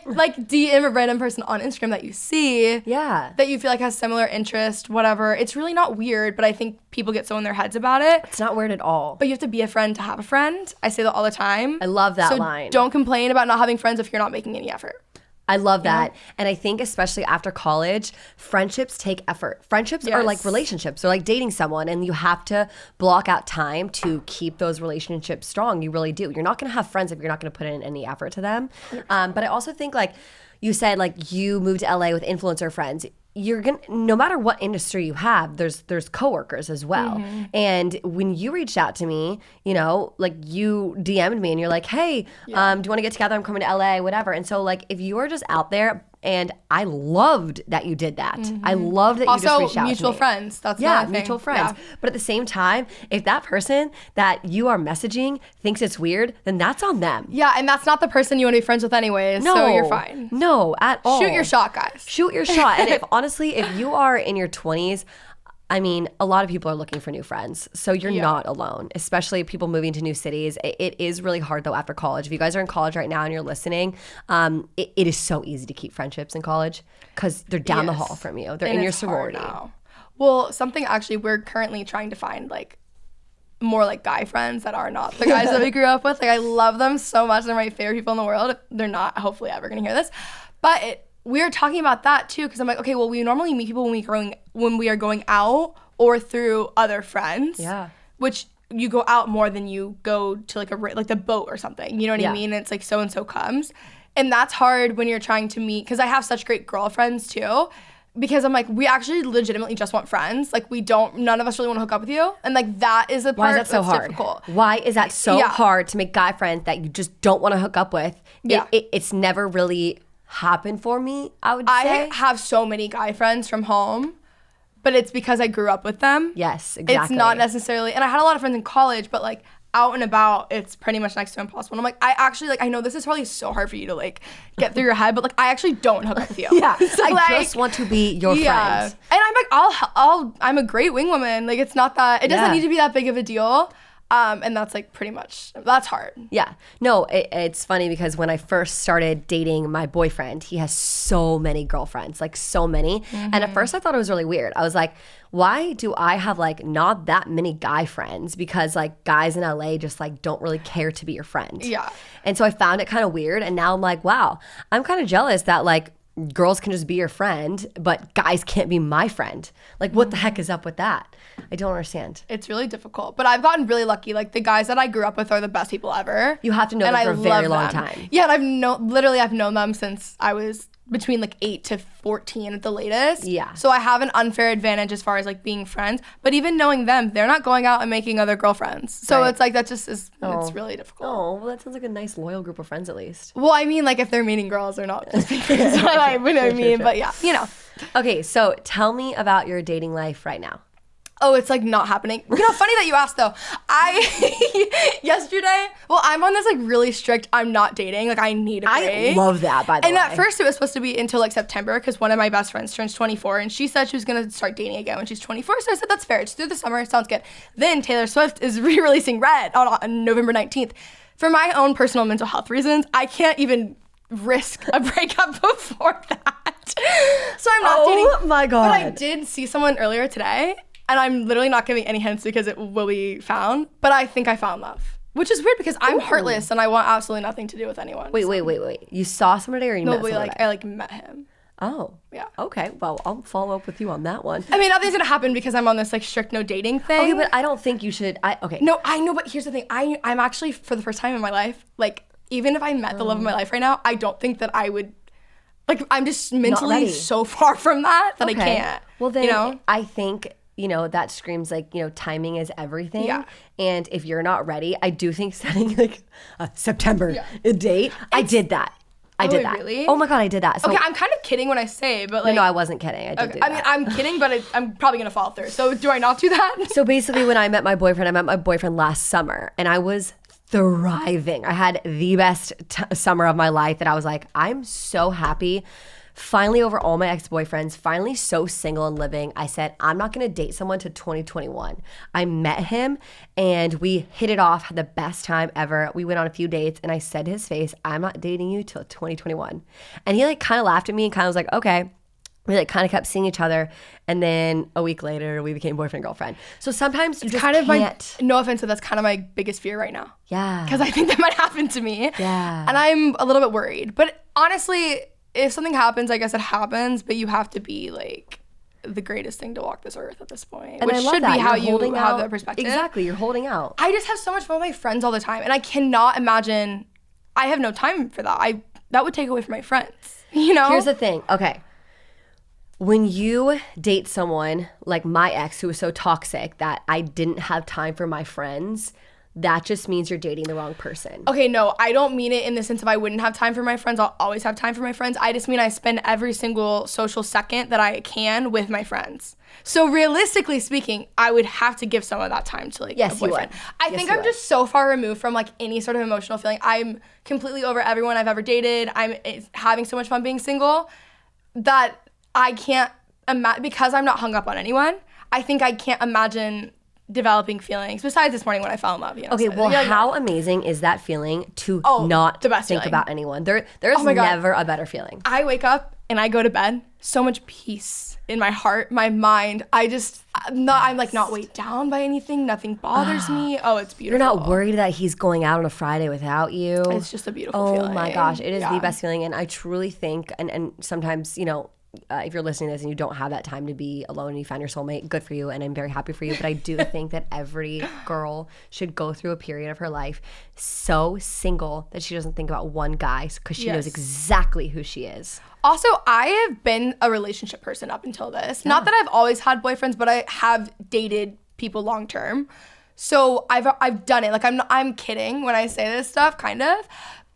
Like DM a random person on Instagram that you see. Yeah. That you feel like has similar interest, whatever. It's really not weird, but I think people get so in their heads about it. It's not weird at all. But you have to be a friend to have a friend. I say that all the time. I love that so line. Don't complain about not having friends if you're not making any effort. I love that. And I think especially after college, friendships take effort. Friendships are like relationships. They're like dating someone, and you have to block out time to keep those relationships strong. You really do. You're not going to have friends if you're not going to put in any effort to them. But I also think like you said, like you moved to LA with influencer friends. You're gonna, no matter what industry you have, there's coworkers as well. And when you reached out to me, you know, like you DM'd me and you're like, hey, do you want to get together? I'm coming to LA, whatever. And so like if you are just out there, and I loved that you did that. I loved that you also, just reached out to me. mutual friends. That's mutual friends. Yeah. But at the same time, if that person that you are messaging thinks it's weird, then that's on them. Yeah, and that's not the person you want to be friends with anyways, so you're fine. No, at all. Shoot your shot, guys. Shoot your shot. And honestly, if you are in your 20s, I mean, a lot of people are looking for new friends. So you're not alone, especially people moving to new cities. It is really hard, though, after college. If you guys are in college right now and you're listening, it is so easy to keep friendships in college because they're down the hall from you. They're in your sorority. Well, something actually we're currently trying to find, like, more like guy friends that are not the guys that we grew up with. Like, I love them so much. They're my favorite people in the world. They're not, hopefully, ever going to hear this. But we were talking about that too, because I'm like, okay, well, we normally meet people when we are going out or through other friends. Yeah. Which you go out more than you go to like the boat or something. You know what I mean? It's like so and so comes, and that's hard when you're trying to meet. Because I have such great girlfriends too. Because I'm like, we actually legitimately just want friends. Like none of us really want to hook up with you, and like that is the part that's so hard. difficult. Why is that so hard to make guy friends that you just don't want to hook up with? Yeah. It's never really happened for me, I would say. I have so many guy friends from home, but it's because I grew up with them. Yes, exactly. It's not necessarily, and I had a lot of friends in college, but like out and about, it's pretty much next to impossible. And I'm like, I actually, like, I know this is probably so hard for you to like get through your head, but like I actually don't hook up with you. Yeah, so, I just want to be your friend. And I'm like, I'm a great wing woman. Like it's not that, it doesn't need to be that big of a deal. And that's like pretty much, that's hard. Yeah. No, it's funny because when I first started dating my boyfriend, he has so many girlfriends, like so many. And at first I thought it was really weird. I was like, why do I have like not that many guy friends? Because like guys in LA just like don't really care to be your friend. Yeah. And so I found it kind of weird. And now I'm like, wow, I'm kind of jealous that like girls can just be your friend, but guys can't be my friend. Like, what the heck is up with that? I don't understand. It's really difficult. But I've gotten really lucky. Like, the guys that I grew up with are the best people ever. You have to know them for a very long time. Yeah, and I've known them since I was between like 8 to 14 at the latest. Yeah. So I have an unfair advantage as far as like being friends. But even knowing them, they're not going out and making other girrlfriends. So it's like, that just is, it's really difficult. Oh, well, that sounds like a nice loyal group of friends at least. Well, I mean, like if they're meeting girls, they're not just being friends. You know what I mean? But yeah, you know. Okay, so tell me about your dating life right now. Oh, it's like not happening. You know, funny that you asked though. Yesterday, well, I'm on this like really strict, I'm not dating. Like I need a break. I love that, by the way. And at first it was supposed to be until like September because one of my best friends turns 24 and she said she was going to start dating again when she's 24. So I said, that's fair. It's through the summer. Sounds good. Then Taylor Swift is re-releasing Red on November 19th. For my own personal mental health reasons, I can't even risk a breakup before that. So I'm not dating. Oh my God. But I did see someone earlier today. And I'm literally not giving any hints because it will be found. But I think I found love. Which is weird because I'm heartless and I want absolutely nothing to do with anyone. Wait. You saw somebody or you met somebody? No, I met him. Oh. Yeah. Okay. Well, I'll follow up with you on that one. I mean, nothing's going to happen because I'm on this like strict no dating thing. Okay, but I don't think you should. Okay. No, I know, but here's the thing. I'm actually, for the first time in my life, like, even if I met the love of my life right now, I don't think that I would, like, I'm just mentally so far from that I can't. Well, then, you know? I think... that screams like, timing is everything. Yeah. And if you're not ready, I do think setting like a September date. I did that. I did that. Really? Oh my God, I did that. So, okay, I'm kind of kidding when I say, but like. No, I wasn't kidding. I did do that. I mean, I'm kidding, but I'm probably going to fall through. So do I not do that? So basically when I met my boyfriend last summer and I was thriving. I had the best summer of my life that I was like, I'm so happy. Finally, over all my ex-boyfriends, finally so single and living, I said, I'm not going to date someone till 2021. I met him and we hit it off, had the best time ever. We went on a few dates and I said to his face, I'm not dating you till 2021. And he like kind of laughed at me and kind of was like, okay. We like kind of kept seeing each other. And then a week later, we became boyfriend and girlfriend. So sometimes you just can't. No offense, that's kind of my biggest fear right now. Yeah. Because I think that might happen to me. Yeah. And I'm a little bit worried. But honestly, if something happens, I guess it happens, but you have to be like the greatest thing to walk this earth at this point. And which I love should that. be how You're you have that perspective. Exactly, you're holding out. I just have so much fun with my friends all the time, and I cannot imagine, I have no time for that. That would take away from my friends, you know? Here's the thing, okay. When you date someone like my ex who was so toxic that I didn't have time for my friends, that just means you're dating the wrong person. Okay, no, I don't mean it in the sense of I wouldn't have time for my friends. I'll always have time for my friends. I just mean I spend every single social second that I can with my friends. So realistically speaking, I would have to give some of that time to like a boyfriend. You would. I think I'm just so far removed from like any sort of emotional feeling. I'm completely over everyone I've ever dated. I'm having so much fun being single that I can't imagine, because I'm not hung up on anyone, I think I can't imagine developing feelings besides this morning when I fell in love. You know, okay, so, well, how amazing is that feeling to not the best think feeling. about anyone? There's never a better feeling. I wake up and I go to bed, so much peace in my heart, my mind. I'm like not weighed down by anything. Nothing bothers me. Oh, it's beautiful. You're not worried that he's going out on a Friday without you. It's just a beautiful feeling. Oh my gosh, it is the best feeling. And I truly think, and sometimes, if you're listening to this and you don't have that time to be alone and you find your soulmate, good for you, and I'm very happy for you. But I do think that every girl should go through a period of her life so single that she doesn't think about one guy because she knows exactly who she is. Also, I have been a relationship person up until this. Yeah. Not that I've always had boyfriends, but I have dated people long term. So I've done it. Like I'm kidding when I say this stuff, kind of,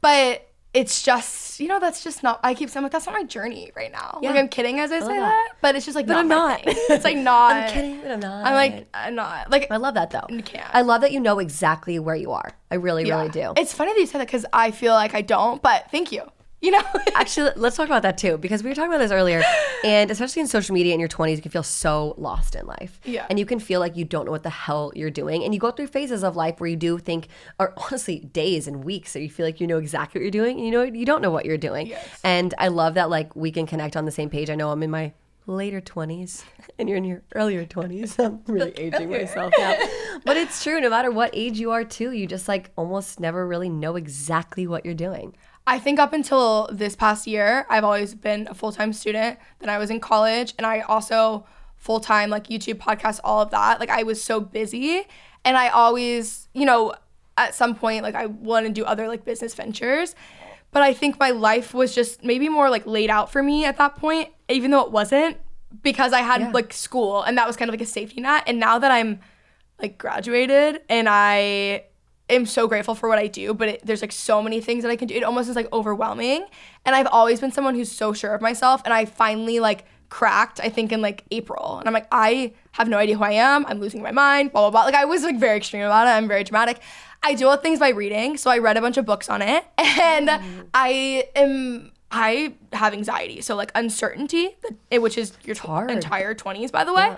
but it's just, that's just not, I keep saying, like, that's not my journey right now. Yeah. Like, I'm kidding as I say that, but it's just like, but I'm not. It's like not. I'm kidding, but I'm not. I'm not. Like, I love that though. You can't. I love that you know exactly where you are. I really, really do. It's funny that you said that because I feel like I don't, but thank you. Actually, let's talk about that too, because we were talking about this earlier, and especially in social media in your 20s, you can feel so lost in life. Yeah. And you can feel like you don't know what the hell you're doing, and you go through phases of life where you do think, or honestly days and weeks, that you feel like you know exactly what you're doing, and you don't know what you're doing. Yes. And I love that like we can connect on the same page. I know I'm in my later 20s and you're in your earlier 20s. I'm really aging myself now. But it's true, no matter what age you are too, you just like almost never really know exactly what you're doing. I think up until this past year, I've always been a full-time student. Then I was in college, and I also full-time, like YouTube, podcasts, all of that. Like I was so busy, and I always, at some point, like I want to do other like business ventures. But I think my life was just maybe more like laid out for me at that point, even though it wasn't, because I had like school, and that was kind of like a safety net. And now that I'm like graduated, and I am so grateful for what I do, but there's like so many things that I can do. It almost is like overwhelming. And I've always been someone who's so sure of myself, and I finally like cracked, I think, in like April. And I'm like, I have no idea who I am. I'm losing my mind, blah, blah, blah. Like, I was like very extreme about it. I'm very dramatic. I deal with things by reading. So I read a bunch of books on it. And I have anxiety. So like uncertainty, which is your entire 20s, by the way.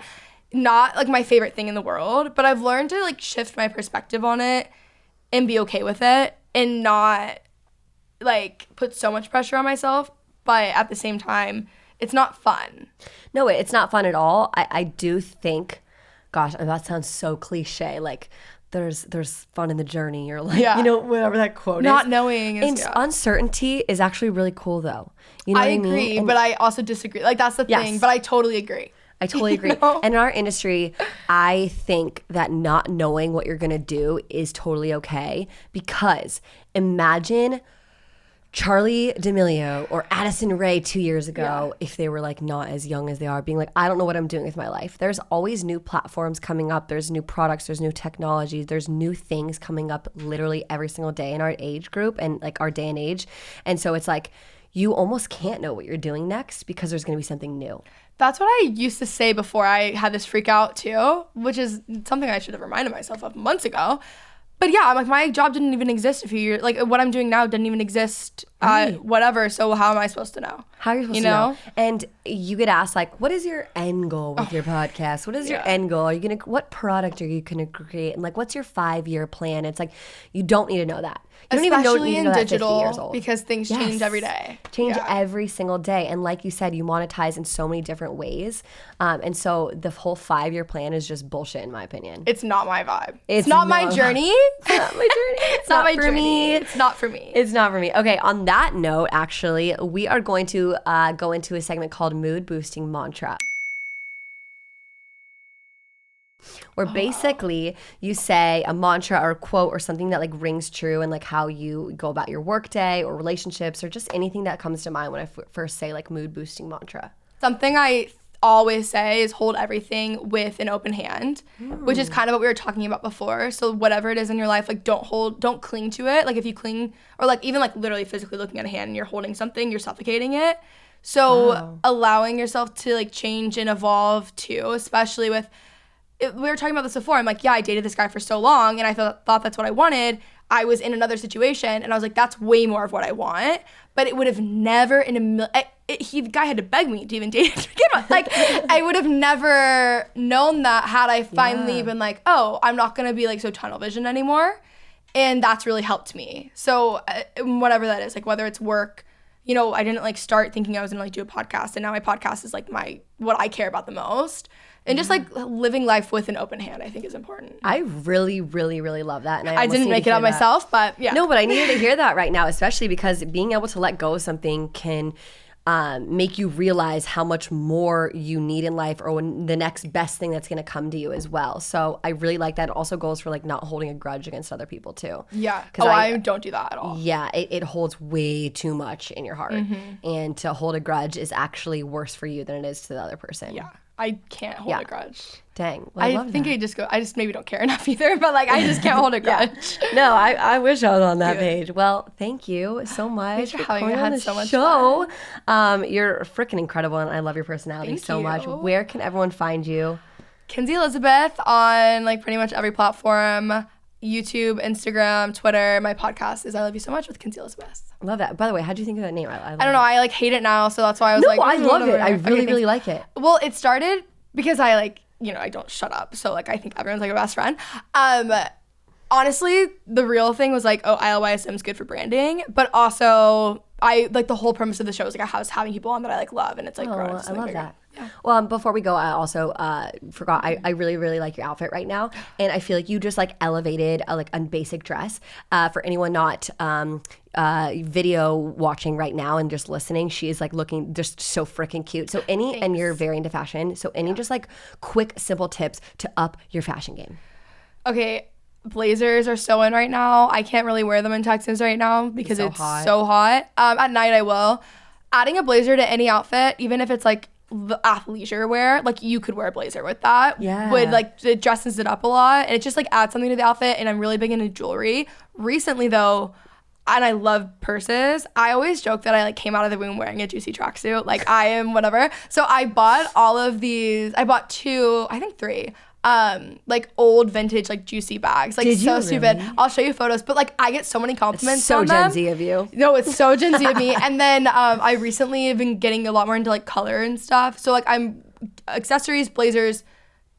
Not like my favorite thing in the world. But I've learned to like shift my perspective on it and be okay with it and not like put so much pressure on myself. But at the same time, it's not fun. No, it's not fun at all. I do think, gosh, that sounds so cliche. Like there's fun in the journey, or like, you know, whatever that quote not is. Knowing is, and uncertainty is actually really cool though. You know I what I mean? agree, but I also disagree. Like that's the thing, but I totally agree. I totally agree. You know? And in our industry, I think that not knowing what you're going to do is totally okay, because imagine Charlie D'Amelio or Addison Rae 2 years ago, if they were like not as young as they are, being like, I don't know what I'm doing with my life. There's always new platforms coming up. There's new products. There's new technologies. There's new things coming up literally every single day in our age group and like our day and age. And so it's like, you almost can't know what you're doing next because there's going to be something new. That's what I used to say before I had this freak out too, which is something I should have reminded myself of months ago. But yeah, I'm like, my job didn't even exist a few years. Like what I'm doing now didn't even exist, whatever. So how am I supposed to know? How are you supposed to know? And you get asked like, what is your end goal with your podcast? What is your end goal? What product are you going to create? And like, what's your 5-year plan? It's like, you don't need to know that. You don't Especially even know in that digital, 50 years old. because things change every day. Change every single day. And like you said, you monetize in so many different ways. And so the whole 5-year plan is just bullshit, in my opinion. It's not my vibe. It's not my journey. It's not my journey. It's not my journey. It's not for me. It's not for me. Okay, on that note, actually, we are going to go into a segment called Mood Boosting Mantra, where basically you say a mantra or a quote or something that like rings true and like how you go about your workday or relationships or just anything that comes to mind when I first say like mood boosting mantra. Something I always say is hold everything with an open hand, which is kind of what we were talking about before. So whatever it is in your life, like don't cling to it. Like if you cling, or like even like literally physically looking at a hand and you're holding something, you're suffocating it. So allowing yourself to like change and evolve too, especially with, we were talking about this before. I'm like, yeah, I dated this guy for so long and I thought that's what I wanted. I was in another situation and I was like, that's way more of what I want. But it would have never in a million, the guy had to beg me to even date him to begin with. Like, I would have never known that had I finally been like, oh, I'm not going to be like so tunnel vision anymore. And that's really helped me. So whatever that is, like whether it's work, you know, I didn't like start thinking I was going to like do a podcast. And now my podcast is like what I care about the most. And just like living life with an open hand, I think is important. I really, really, really love that. And I didn't make it up myself, but yeah. No, but I needed to hear that right now, especially because being able to let go of something can make you realize how much more you need in life or the next best thing that's going to come to you as well. So I really like that. It also goes for like not holding a grudge against other people too. Yeah. I don't do that at all. Yeah. It holds way too much in your heart. Mm-hmm. And to hold a grudge is actually worse for you than it is to the other person. Yeah. I can't hold a grudge. Dang. Well, I think that. I just maybe don't care enough either, but like I just can't hold a grudge. No, I wish I was on that page. Well, thank you so much. Thanks for having me. I had so much fun. You're freaking incredible and I love your personality so much. Where can everyone find you? Kenzie Elizabeth on like pretty much every platform. YouTube, Instagram, Twitter. My podcast is I Love You So Much with Kenzie Elizabeth. I love that. By the way, how'd you think of that name? I don't know. I like hate it now, so that's why I was like, I love it. I really like it. Well, it started because I like, you know, I don't shut up. So like I think everyone's like a best friend. Honestly, the real thing was like, oh, ILYSM is good for branding, but also I like the whole premise of the show is like I was having people on that I like love, and it's like grown. I love that. Yeah. Well, before we go, I also forgot. I really, really like your outfit right now, and I feel like you just like elevated like a basic dress. For anyone not video watching right now and just listening, she is like looking just so freaking cute. So and you're very into fashion. So any just like quick, simple tips to up your fashion game. Okay. Blazers are so in right now. I can't really wear them in Texas right now because it's so hot. At night I will. Adding a blazer to any outfit, even if it's like the athleisure wear, like you could wear a blazer with that. Yeah. Would like, it dresses it up a lot and it just like adds something to the outfit. And I'm really big into jewelry. Recently though, and I love purses. I always joke that I like came out of the womb wearing a Juicy tracksuit. Like I am whatever. So I bought all of these. I bought 2, I think 3. Like old vintage like Juicy bags. Like so stupid. I'll show you photos, but like I get so many compliments so on Gen them. Z of you. No, it's so Gen Z of me. And then I recently have been getting a lot more into like color and stuff. So like I'm accessories, blazers,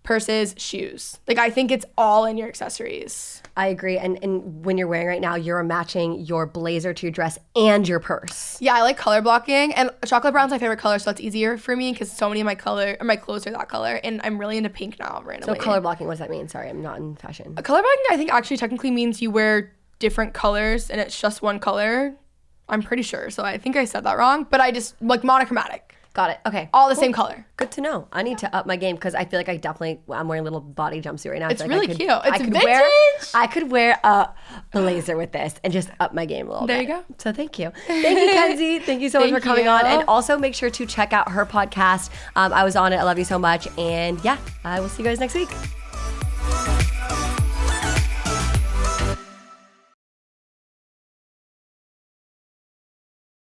purses, shoes. Like I think it's all in your accessories. I agree. And when you're wearing right now, you're matching your blazer to your dress and your purse. Yeah, I like color blocking, and chocolate brown's my favorite color, so that's easier for me because so many of my clothes are that color, and I'm really into pink now randomly. So color blocking, what does that mean? Sorry, I'm not in fashion. Color blocking, I think actually technically means you wear different colors and it's just one color. I'm pretty sure, so I think I said that wrong, but I just like monochromatic. Got it. Okay. All the same color. Good to know. I need to up my game because I feel like I'm wearing a little body jumpsuit right now. It's like really cute. It's vintage. I could wear a blazer with this and just up my game a little bit. There you go. So thank you. Thank you, Kenzie. Thank you so much for coming on. And also make sure to check out her podcast. I was on it. I love you so much. And yeah, I will see you guys next week.